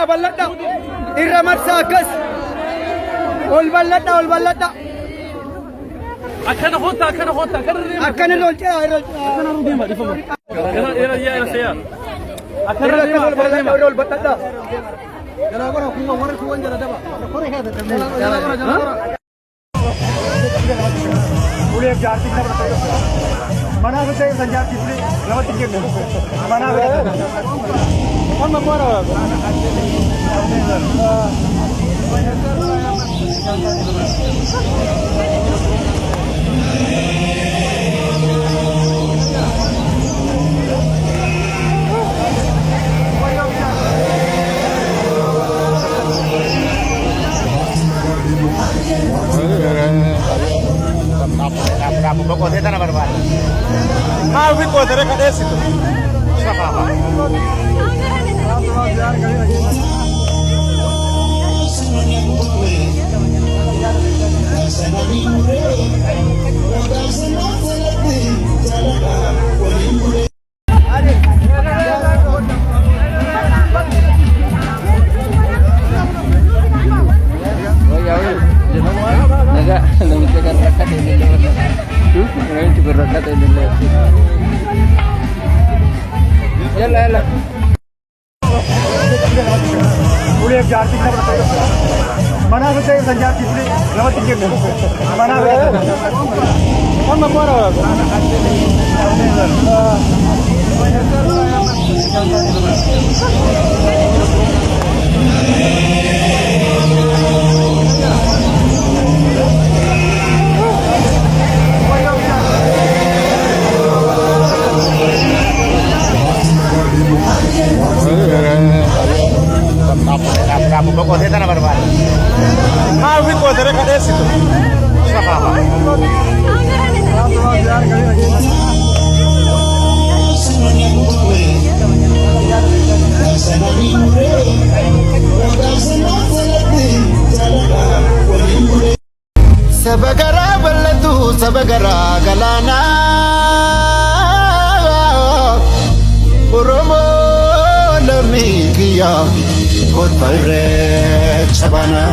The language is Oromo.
Balladda irra marsaa akkas ol balladda akkana hoota akkana lol caa irra akkana ruudeema dhifama irra seeyaa akkana ol balladda jala gora kuma warra kuwan jala daba kore haada jala gora ule jaarti na mana bete sanjaati ule rawati ke mana Amma mora mana bete sanjaati ule rawati ke mana amma mora Sabagara sabagara galana Oromo lammiya kot bayre chabana